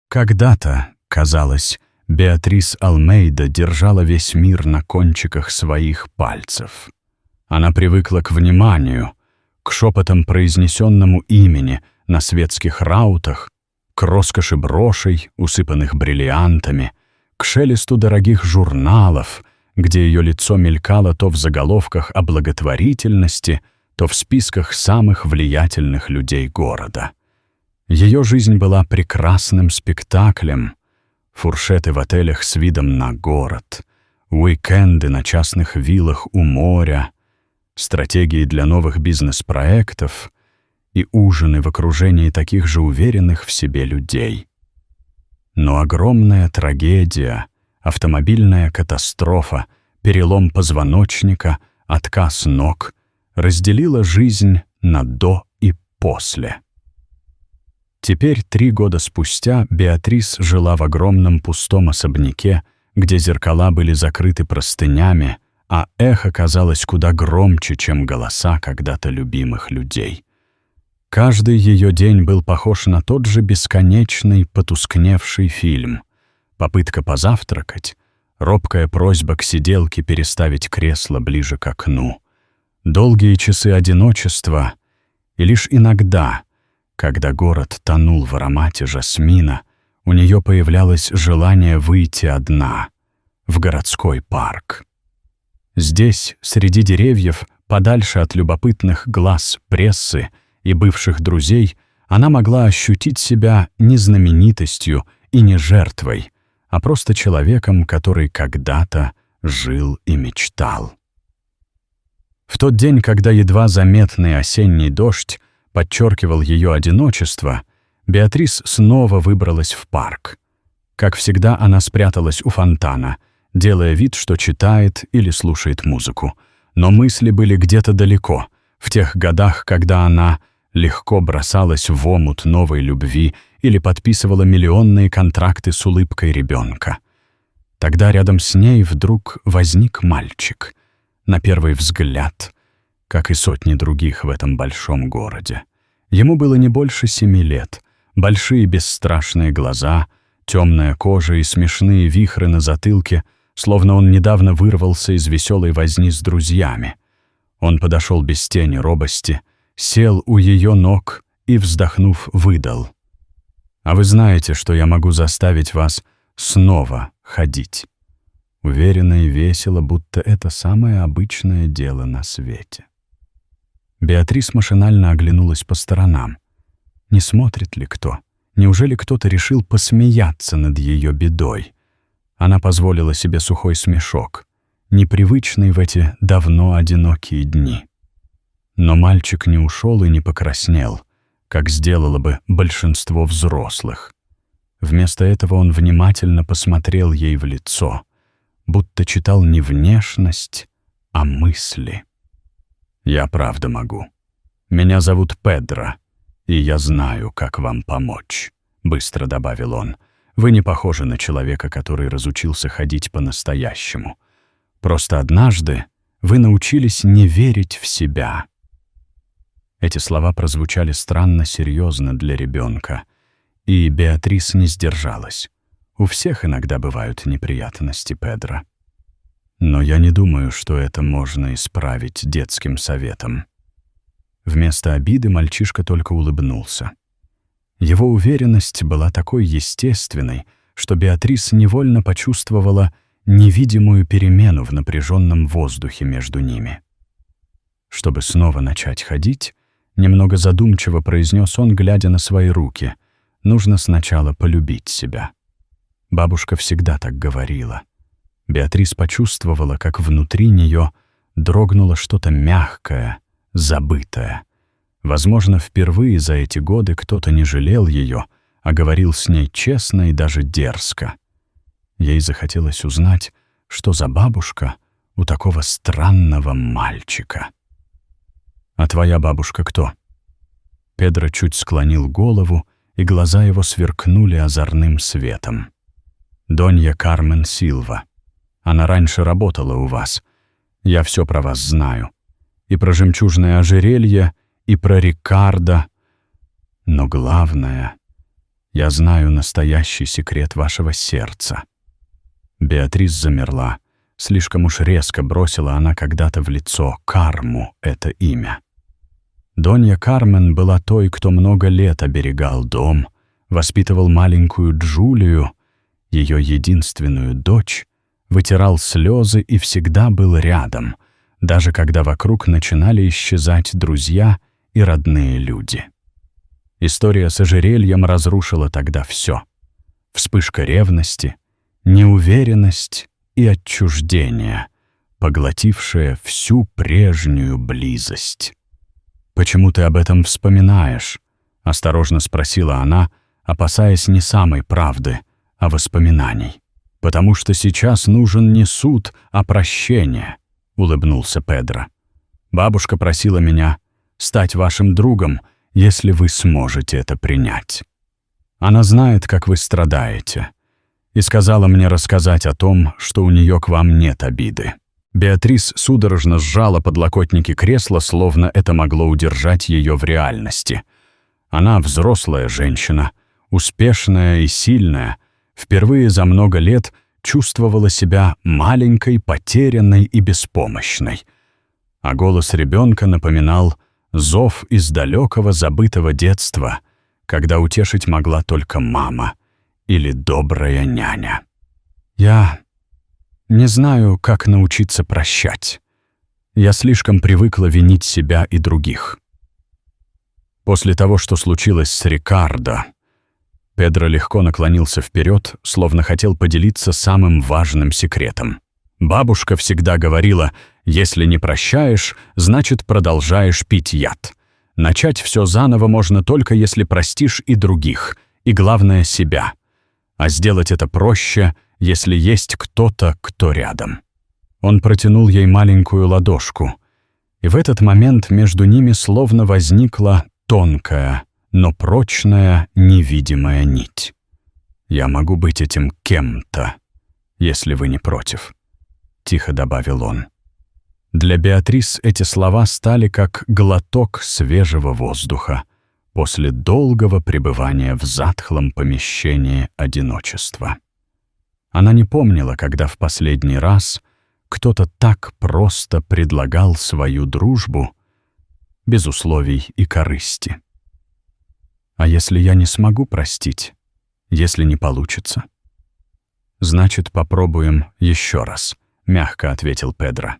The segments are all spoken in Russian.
Когда-то, казалось, Беатрис Алмейда держала весь мир на кончиках своих пальцев. Она привыкла к вниманию, к шепотам произнесенному имени на светских раутах, к роскоши брошей, усыпанных бриллиантами, к шелесту дорогих журналов, где ее лицо мелькало то в заголовках о благотворительности, то в списках самых влиятельных людей города. Ее жизнь была прекрасным спектаклем. Фуршеты в отелях с видом на город, уикенды на частных виллах у моря, стратегии для новых бизнес-проектов и ужины в окружении таких же уверенных в себе людей. Но огромная трагедия, автомобильная катастрофа, перелом позвоночника, отказ ног разделила жизнь на «до» и «после». Теперь, 3 года спустя, Беатрис жила в огромном пустом особняке, где зеркала были закрыты простынями, а эхо казалось куда громче, чем голоса когда-то любимых людей. Каждый ее день был похож на тот же бесконечный, потускневший фильм. Попытка позавтракать, робкая просьба к сиделке переставить кресло ближе к окну, долгие часы одиночества, и лишь иногда, когда город тонул в аромате жасмина, у нее появлялось желание выйти одна в городской парк. Здесь, среди деревьев, подальше от любопытных глаз прессы и бывших друзей, она могла ощутить себя не знаменитостью и не жертвой, а просто человеком, который когда-то жил и мечтал. В тот день, когда едва заметный осенний дождь подчеркивал ее одиночество, Беатрис снова выбралась в парк. Как всегда, она спряталась у фонтана, делая вид, что читает или слушает музыку. Но мысли были где-то далеко, в тех годах, когда она легко бросалась в омут новой любви или подписывала миллионные контракты с улыбкой ребенка. Тогда рядом с ней вдруг возник мальчик. На первый взгляд, как и сотни других в этом большом городе. Ему было не больше 7 лет, большие бесстрашные глаза, темная кожа и смешные вихры на затылке, словно он недавно вырвался из веселой возни с друзьями. Он подошел без тени робости, сел у ее ног и, вздохнув, выдал: «А вы знаете, что я могу заставить вас снова ходить?» Уверенно и весело, будто это самое обычное дело на свете. Беатрис машинально оглянулась по сторонам. Не смотрит ли кто? Неужели кто-то решил посмеяться над ее бедой? Она позволила себе сухой смешок, непривычный в эти давно одинокие дни. Но мальчик не ушел и не покраснел, как сделало бы большинство взрослых. Вместо этого он внимательно посмотрел ей в лицо, будто читал не внешность, а мысли. «Я правда могу. Меня зовут Педро, и я знаю, как вам помочь», — быстро добавил он. «Вы не похожи на человека, который разучился ходить по-настоящему. Просто однажды вы научились не верить в себя». Эти слова прозвучали странно серьезно для ребенка, и Беатрис не сдержалась. У всех иногда бывают неприятности, Педро. Но я не думаю, что это можно исправить детским советом. Вместо обиды мальчишка только улыбнулся. Его уверенность была такой естественной, что Беатрис невольно почувствовала невидимую перемену в напряженном воздухе между ними. Чтобы снова начать ходить, немного задумчиво произнес он, глядя на свои руки, нужно сначала полюбить себя. Бабушка всегда так говорила. Беатрис почувствовала, как внутри нее дрогнуло что-то мягкое, забытое. Возможно, впервые за эти годы кто-то не жалел ее, а говорил с ней честно и даже дерзко. Ей захотелось узнать, что за бабушка у такого странного мальчика. «А твоя бабушка кто?» Педро чуть склонил голову, и глаза его сверкнули озорным светом. «Донья Кармен Силва. Она раньше работала у вас. Я все про вас знаю. И про жемчужное ожерелье, и про Рикардо. Но главное, Я знаю настоящий секрет вашего сердца». Беатрис замерла. Слишком уж резко бросила она когда-то в лицо Карму это имя. Донья Кармен была той, кто много лет оберегал дом, воспитывал маленькую Джулию, ее единственную дочь, вытирал слезы и всегда был рядом, даже когда вокруг начинали исчезать друзья и родные люди. История с ожерельем разрушила тогда все. Вспышка ревности, неуверенность и отчуждение, поглотившее всю прежнюю близость. «Почему ты об этом вспоминаешь?» — осторожно спросила она, опасаясь не самой правды, а воспоминаний. «Потому что сейчас нужен не суд, а прощение», — улыбнулся Педро. «Бабушка просила меня стать вашим другом, если вы сможете это принять. Она знает, как вы страдаете, и сказала мне рассказать о том, что у нее к вам нет обиды». Беатрис судорожно сжала подлокотники кресла, словно это могло удержать ее в реальности. Она взрослая женщина, успешная и сильная, впервые за много лет чувствовала себя маленькой, потерянной и беспомощной. А голос ребенка напоминал зов из далекого забытого детства, когда утешить могла только мама или добрая няня. «Я не знаю, как научиться прощать. Я слишком привыкла винить себя и других». После того, что случилось с Рикардо, Педро легко наклонился вперед, словно хотел поделиться самым важным секретом. Бабушка всегда говорила: «Если не прощаешь, значит, продолжаешь пить яд. Начать все заново можно только если простишь и других, и, главное, себя. А сделать это проще, если есть кто-то, кто рядом». Он протянул ей маленькую ладошку, и в этот момент между ними словно возникла тонкая, но прочная, невидимая нить. «Я могу быть этим кем-то, если вы не против», — тихо добавил он. Для Беатрис эти слова стали как глоток свежего воздуха после долгого пребывания в затхлом помещении одиночества. Она не помнила, когда в последний раз кто-то так просто предлагал свою дружбу без условий и корысти. «А если я не смогу простить? Если не получится?» «Значит, попробуем еще раз», — мягко ответил Педро.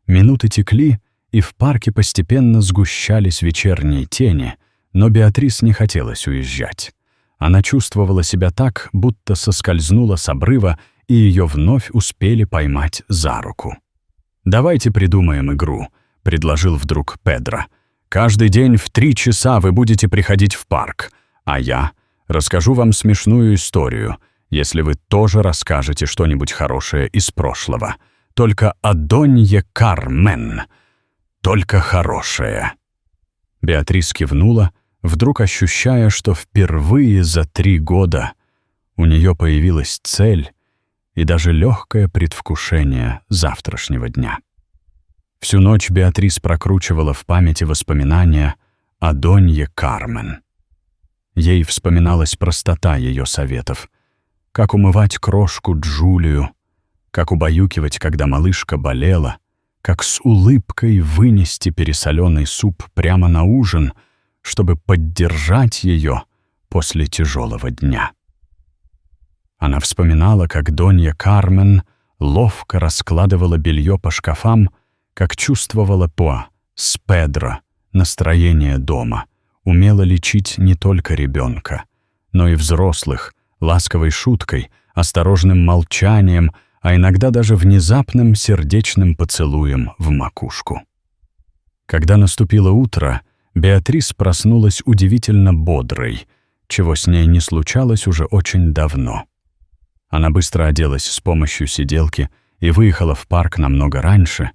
Минуты текли, и в парке постепенно сгущались вечерние тени, но Беатрис не хотелось уезжать. Она чувствовала себя так, будто соскользнула с обрыва, и ее вновь успели поймать за руку. «Давайте придумаем игру», — предложил вдруг Педро. «Каждый день в 3 часа вы будете приходить в парк, а я расскажу вам смешную историю, если вы тоже расскажете что-нибудь хорошее из прошлого. Только о Донье Кармен. Только хорошее». Беатрис кивнула, вдруг ощущая, что впервые за 3 года у нее появилась цель и даже легкое предвкушение завтрашнего дня. Всю ночь Беатрис прокручивала в памяти воспоминания о Донье Кармен. Ей вспоминалась простота ее советов. Как умывать крошку Джулию, как убаюкивать, когда малышка болела, как с улыбкой вынести пересоленный суп прямо на ужин, чтобы поддержать ее после тяжелого дня. Она вспоминала, как Донья Кармен ловко раскладывала белье по шкафам, как чувствовала с Педро настроение дома, умела лечить не только ребенка, но и взрослых, ласковой шуткой, осторожным молчанием, а иногда даже внезапным сердечным поцелуем в макушку. Когда наступило утро, Беатрис проснулась удивительно бодрой, чего с ней не случалось уже очень давно. Она быстро оделась с помощью сиделки и выехала в парк намного раньше.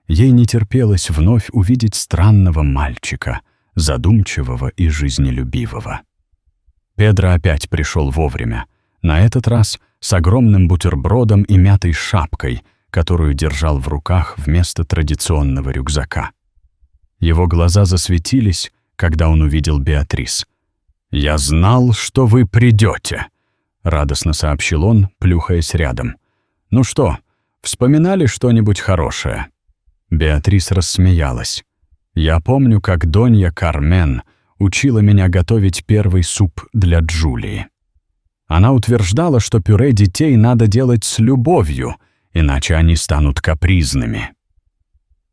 Ей не терпелось вновь увидеть странного мальчика, задумчивого и жизнелюбивого. Педро опять пришел вовремя, на этот раз с огромным бутербродом и мятой шапкой, которую держал в руках вместо традиционного рюкзака. Его глаза засветились, когда он увидел Беатрис. «Я знал, что вы придете», — радостно сообщил он, плюхаясь рядом. «Ну что, вспоминали что-нибудь хорошее?» Беатрис рассмеялась. «Я помню, как Донья Кармен учила меня готовить первый суп для Джулии. Она утверждала, что пюре детей надо делать с любовью, иначе они станут капризными».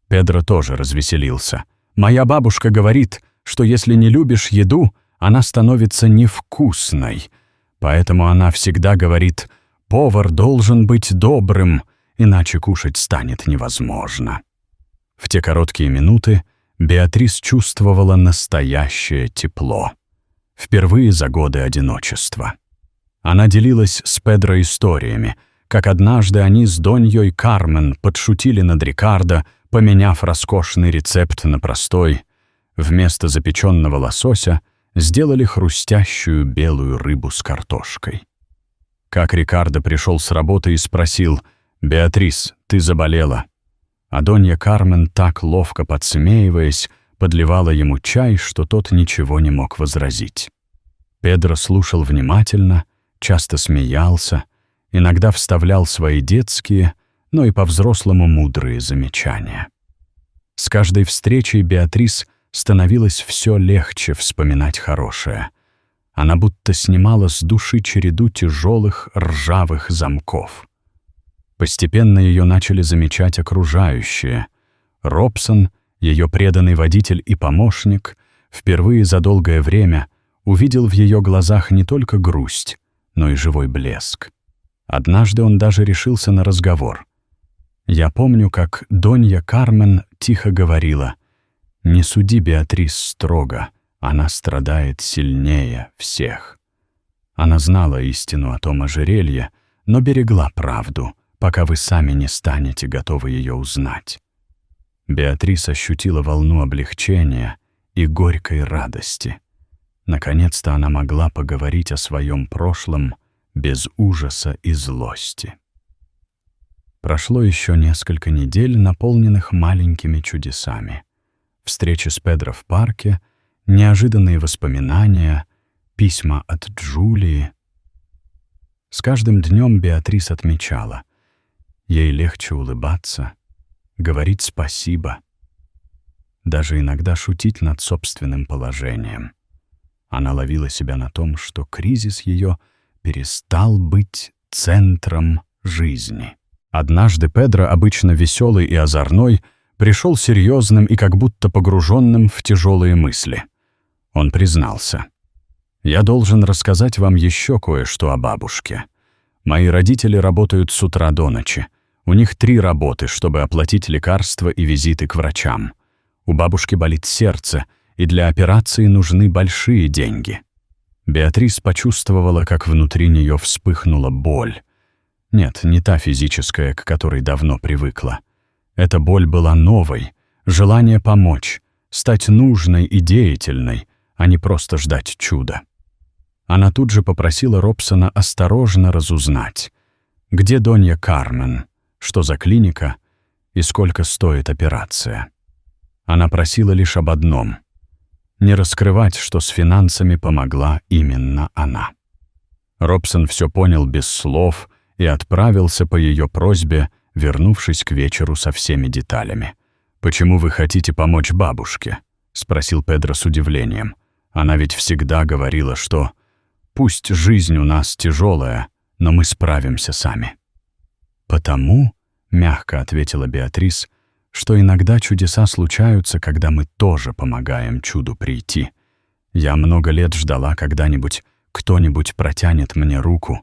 Педро тоже развеселился. «Моя бабушка говорит, что если не любишь еду, она становится невкусной. Поэтому она всегда говорит, повар должен быть добрым, иначе кушать станет невозможно». В те короткие минуты Беатрис чувствовала настоящее тепло. Впервые за годы одиночества. Она делилась с Педро историями, как однажды они с Доньей Кармен подшутили над Рикардо, поменяв роскошный рецепт на простой. Вместо запеченного лосося сделали хрустящую белую рыбу с картошкой. Как Рикардо пришел с работы и спросил: «Беатрис, ты заболела?» А Донья Кармен, так ловко подсмеиваясь, подливала ему чай, что тот ничего не мог возразить. Педро слушал внимательно, часто смеялся, иногда вставлял свои детские, но и по-взрослому мудрые замечания. С каждой встречей Беатрис становилось все легче вспоминать хорошее. Она будто снимала с души череду тяжелых ржавых замков. Постепенно ее начали замечать окружающие. Робсон, ее преданный водитель и помощник, впервые за долгое время увидел в ее глазах не только грусть, но и живой блеск. Однажды он даже решился на разговор. Я помню, как Донья Кармен тихо говорила: «Не суди Беатрис строго, она страдает сильнее всех». Она знала истину о том ожерелье, но берегла правду, пока вы сами не станете готовы ее узнать. Беатрис ощутила волну облегчения и горькой радости. Наконец-то она могла поговорить о своем прошлом без ужаса и злости. Прошло еще несколько недель, наполненных маленькими чудесами. Встречи с Педро в парке, неожиданные воспоминания, письма от Джулии. С каждым днем Беатрис отмечала: ей легче улыбаться, говорить спасибо, даже иногда шутить над собственным положением. Она ловила себя на том, что кризис ее перестал быть центром жизни. Однажды Педро, обычно веселый и озорной, пришел серьезным и как будто погруженным в тяжелые мысли. Он признался: «Я должен рассказать вам еще кое-что о бабушке. Мои родители работают с утра до ночи. У них 3 работы, чтобы оплатить лекарства и визиты к врачам. У бабушки болит сердце, и для операции нужны большие деньги». Беатрис почувствовала, как внутри нее вспыхнула боль. Нет, не та физическая, к которой давно привыкла. Эта боль была новой, желание помочь, стать нужной и деятельной, а не просто ждать чуда. Она тут же попросила Робсона осторожно разузнать, где Донья Кармен, что за клиника и сколько стоит операция. Она просила лишь об одном — не раскрывать, что с финансами помогла именно она. Робсон все понял без слов и отправился по ее просьбе, вернувшись к вечеру со всеми деталями. «Почему вы хотите помочь бабушке?» — спросил Педро с удивлением. «Она ведь всегда говорила, что пусть жизнь у нас тяжелая, но мы справимся сами». «Потому», — мягко ответила Беатрис, «что иногда чудеса случаются, когда мы тоже помогаем чуду прийти. Я много лет ждала, когда-нибудь кто-нибудь протянет мне руку.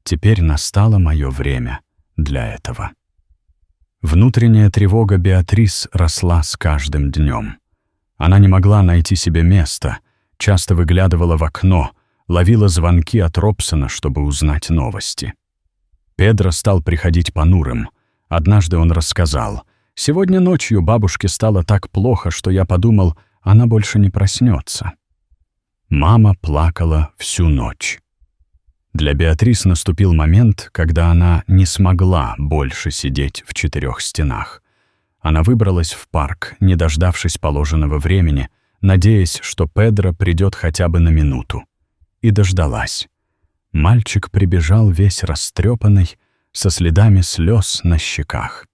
Теперь настало мое время для этого». Внутренняя тревога Беатрис росла с каждым днем. Она не могла найти себе места, часто выглядывала в окно, ловила звонки от Робсона, чтобы узнать новости. Педро стал приходить понурым. Однажды он рассказал: «Сегодня ночью бабушке стало так плохо, что я подумал, она больше не проснется». Мама плакала всю ночь. Для Беатрис наступил момент, когда она не смогла больше сидеть в 4 стенах. Она выбралась в парк, не дождавшись положенного времени, надеясь, что Педро придет хотя бы на минуту. и дождалась. Мальчик прибежал весь растрепанный, со следами слез на щеках.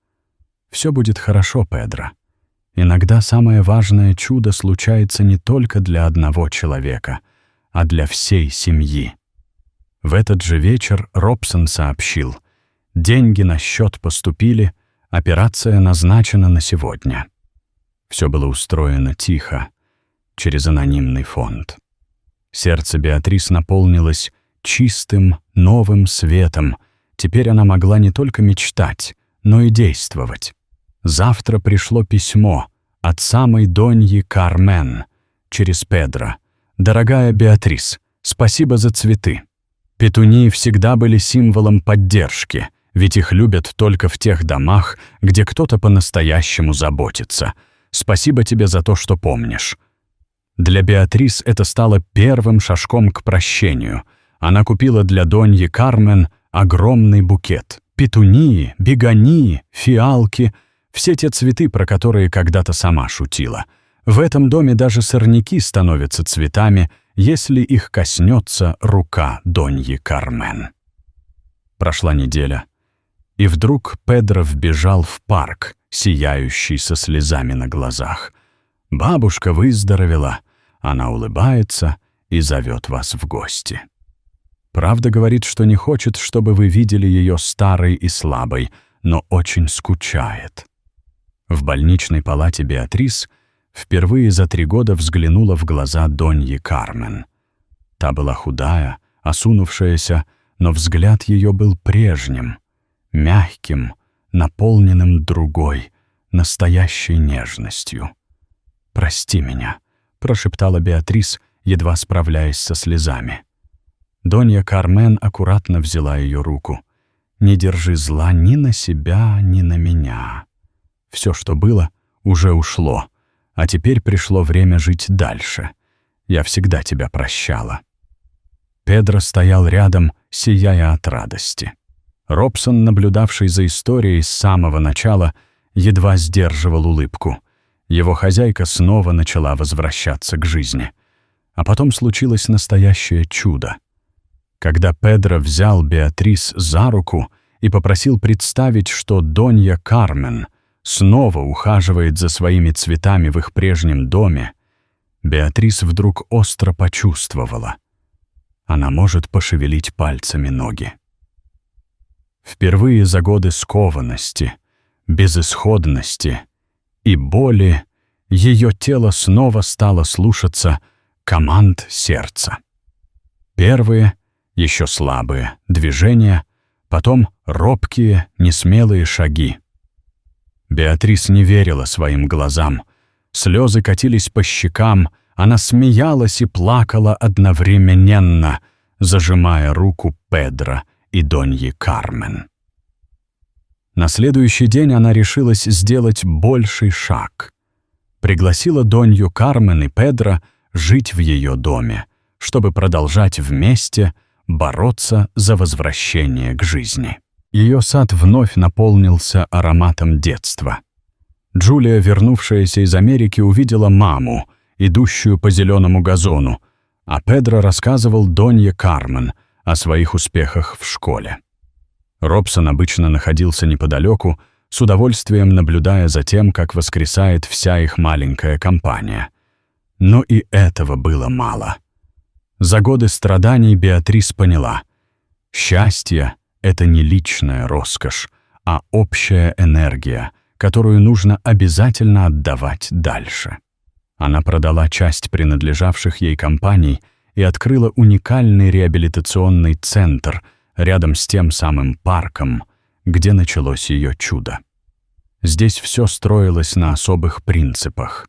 «Все будет хорошо, Педро. Иногда самое важное чудо случается не только для одного человека, а для всей семьи». В этот же вечер Робсон сообщил: деньги на счет поступили, операция назначена на сегодня. Все было устроено тихо, через анонимный фонд. Сердце Беатрис наполнилось чистым, новым светом. Теперь она могла не только мечтать, но и действовать. Завтра пришло письмо от самой Доньи Кармен через Педро. «Дорогая Беатрис, спасибо за цветы. Петунии всегда были символом поддержки, ведь их любят только в тех домах, где кто-то по-настоящему заботится. Спасибо тебе за то, что помнишь». Для Беатрис это стало первым шажком к прощению. Она купила для Доньи Кармен огромный букет. Петунии, бегонии, фиалки — все те цветы, про которые когда-то сама шутила. В этом доме даже сорняки становятся цветами, если их коснется рука Доньи Кармен. Прошла неделя, и вдруг Педро вбежал в парк, сияющий со слезами на глазах. «Бабушка выздоровела, она улыбается и зовет вас в гости. Правда, говорит, что не хочет, чтобы вы видели ее старой и слабой, но очень скучает». В больничной палате Беатрис впервые за 3 года взглянула в глаза Доньи Кармен. Та была худая, осунувшаяся, но взгляд ее был прежним, мягким, наполненным другой, настоящей нежностью. «Прости меня», — прошептала Беатрис, едва справляясь со слезами. Донья Кармен аккуратно взяла ее руку. «Не держи зла ни на себя, ни на меня. Все, что было, уже ушло, а теперь пришло время жить дальше. Я всегда тебя прощала». Педро стоял рядом, сияя от радости. Робсон, наблюдавший за историей с самого начала, едва сдерживал улыбку. Его хозяйка снова начала возвращаться к жизни. А потом случилось настоящее чудо. Когда Педро взял Беатрис за руку и попросил представить, что Донья Кармен снова ухаживает за своими цветами в их прежнем доме, Беатрис вдруг остро почувствовала: она может пошевелить пальцами ноги. Впервые за годы скованности, безысходности и боли ее тело снова стало слушаться команд сердца. Первые, еще слабые, движения, потом робкие, несмелые шаги. Беатрис не верила своим глазам. Слезы катились по щекам, она смеялась и плакала одновременно, зажимая руку Педро и Доньи Кармен. На следующий день она решилась сделать больший шаг. Пригласила Донью Кармен и Педро жить в ее доме, чтобы продолжать вместе бороться за возвращение к жизни. Ее сад вновь наполнился ароматом детства. Джулия, вернувшаяся из Америки, увидела маму, идущую по зеленому газону, а Педро рассказывал Донье Кармен о своих успехах в школе. Робсон обычно находился неподалеку, с удовольствием наблюдая за тем, как воскресает вся их маленькая компания. Но и этого было мало. За годы страданий Беатрис поняла: счастье — это не личная роскошь, а общая энергия, которую нужно обязательно отдавать дальше. Она продала часть принадлежавших ей компаний и открыла уникальный реабилитационный центр рядом с тем самым парком, где началось ее чудо. Здесь все строилось на особых принципах.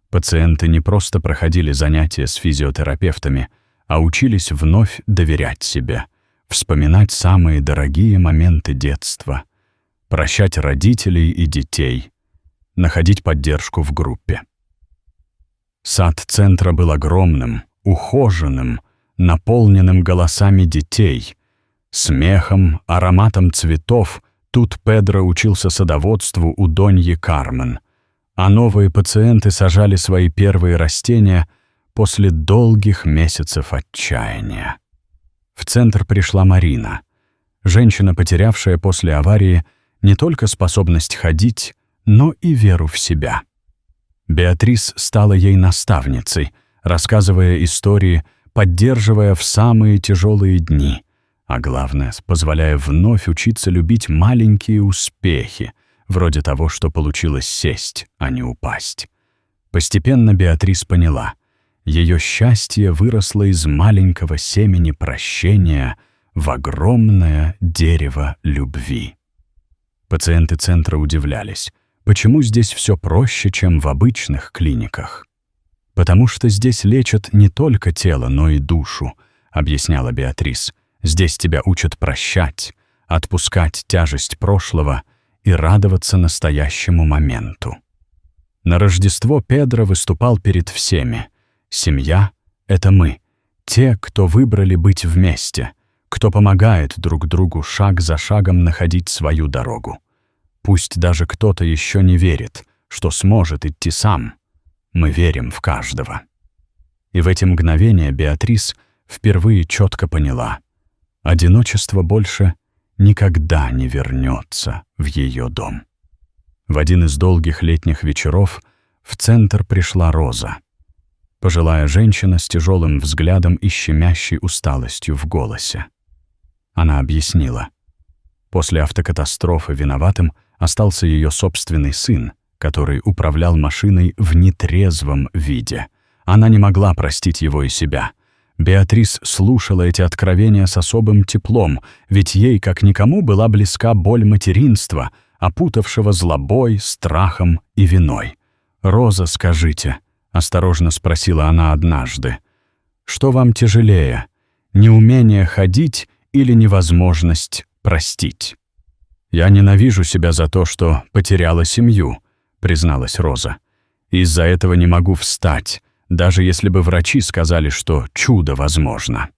Пациенты не просто проходили занятия с физиотерапевтами, а учились вновь доверять себе, вспоминать самые дорогие моменты детства, прощать родителей и детей, находить поддержку в группе. Сад центра был огромным, ухоженным, наполненным голосами детей, смехом, ароматом цветов. Тут Педро учился садоводству у Доньи Кармен, а новые пациенты сажали свои первые растения после долгих месяцев отчаяния. В центр пришла Марина, женщина, потерявшая после аварии не только способность ходить, но и веру в себя. Беатрис стала ей наставницей, рассказывая истории, поддерживая в самые тяжелые дни, а главное, позволяя вновь учиться любить маленькие успехи, вроде того, что получилось сесть, а не упасть. Постепенно Беатрис поняла, ее счастье выросло из маленького семени прощения в огромное дерево любви. Пациенты центра удивлялись, почему здесь все проще, чем в обычных клиниках. «Потому что здесь лечат не только тело, но и душу», — объясняла Беатрис. «Здесь тебя учат прощать, отпускать тяжесть прошлого и радоваться настоящему моменту». На Рождество Педро выступал перед всеми. Семья — это мы, те, кто выбрали быть вместе, кто помогает друг другу шаг за шагом находить свою дорогу. Пусть даже кто-то еще не верит, что сможет идти сам, мы верим в каждого. И в эти мгновения Беатрис впервые четко поняла: одиночество больше никогда не вернется в ее дом. В один из долгих летних вечеров в центр пришла Роза. Пожилая женщина с тяжелым взглядом и щемящей усталостью в голосе. Она объяснила. После автокатастрофы виноватым остался ее собственный сын, который управлял машиной в нетрезвом виде. Она не могла простить его и себя. Беатрис слушала эти откровения с особым теплом, ведь ей, как никому, была близка боль материнства, опутавшего злобой, страхом и виной. «Роза, скажите», — осторожно спросила она однажды, «что вам тяжелее, неумение ходить или невозможность простить?» «Я ненавижу себя за то, что потеряла семью», — призналась Роза. «Из-за этого не могу встать, даже если бы врачи сказали, что чудо возможно».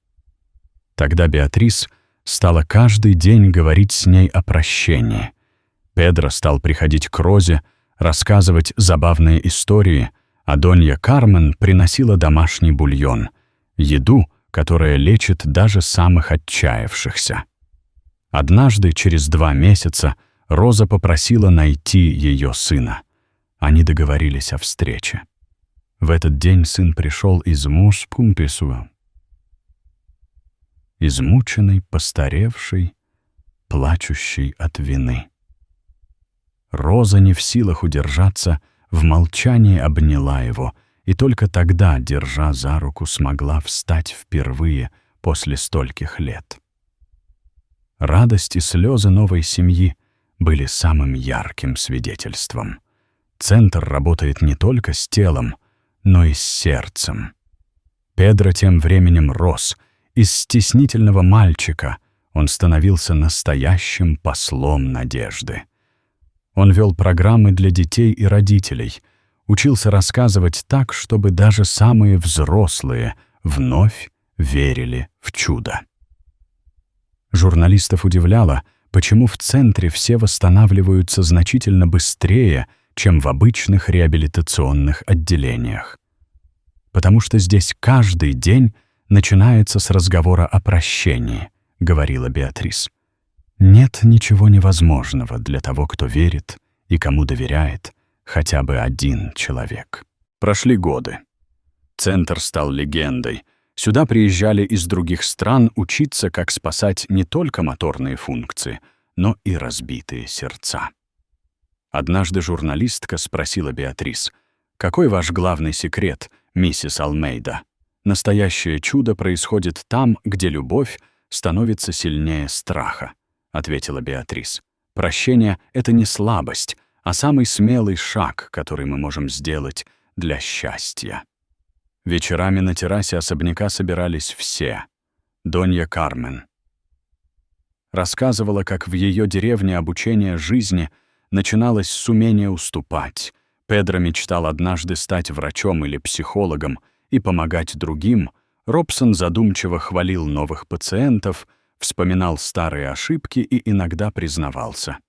Тогда Беатрис стала каждый день говорить с ней о прощении. Педро стал приходить к Розе, рассказывать забавные истории, а Донья Кармен приносила домашний бульон, еду, которая лечит даже самых отчаявшихся. Однажды, через 2 месяца, Роза попросила найти ее сына. Они договорились о встрече. В этот день сын пришел из Муспумписуа. Измученный, постаревший, плачущий от вины. Роза, не в силах удержаться, в молчании обняла его, и только тогда, держа за руку, смогла встать впервые после стольких лет. Радость и слезы новой семьи были самым ярким свидетельством. Центр работает не только с телом, но и с сердцем. Педро тем временем рос. Из стеснительного мальчика он становился настоящим послом надежды. Он вел программы для детей и родителей, учился рассказывать так, чтобы даже самые взрослые вновь верили в чудо. Журналистов удивляло, почему в центре все восстанавливаются значительно быстрее, чем в обычных реабилитационных отделениях. Потому что здесь каждый день начинается с разговора о прощении, говорила Беатрис. Нет ничего невозможного для того, кто верит и кому доверяет хотя бы один человек. Прошли годы. Центр стал легендой. Сюда приезжали из других стран учиться, как спасать не только моторные функции, но и разбитые сердца. Однажды журналистка спросила Беатрис: «Какой ваш главный секрет, миссис Алмейда? Настоящее чудо происходит там, где любовь становится сильнее страха», — ответила Беатрис. «Прощение — это не слабость, а самый смелый шаг, который мы можем сделать для счастья». Вечерами на террасе особняка собирались все. Донья Кармен рассказывала, как в ее деревне обучение жизни начиналось с умения уступать. Педро мечтал однажды стать врачом или психологом и помогать другим. Робсон задумчиво хвалил новых пациентов, вспоминал старые ошибки и иногда признавался: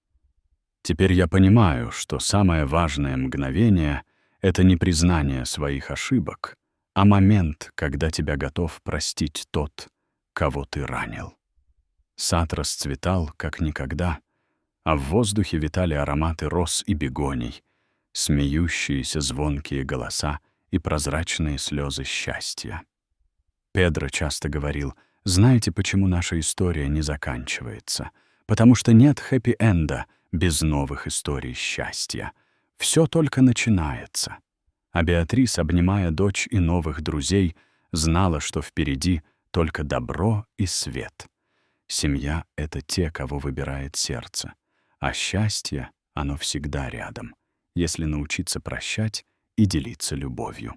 «Теперь я понимаю, что самое важное мгновение — это не признание своих ошибок, а момент, когда тебя готов простить тот, кого ты ранил. Сад расцветал, как никогда, а в воздухе витали ароматы роз и бегоний, смеющиеся звонкие голоса и прозрачные слезы счастья. Педро часто говорил: «Знаете, почему наша история не заканчивается? Потому что нет хэппи-энда без новых историй счастья. Все только начинается». А Беатрис, обнимая дочь и новых друзей, знала, что впереди только добро и свет. Семья — это те, кого выбирает сердце, а счастье, оно всегда рядом, если научиться прощать и делиться любовью.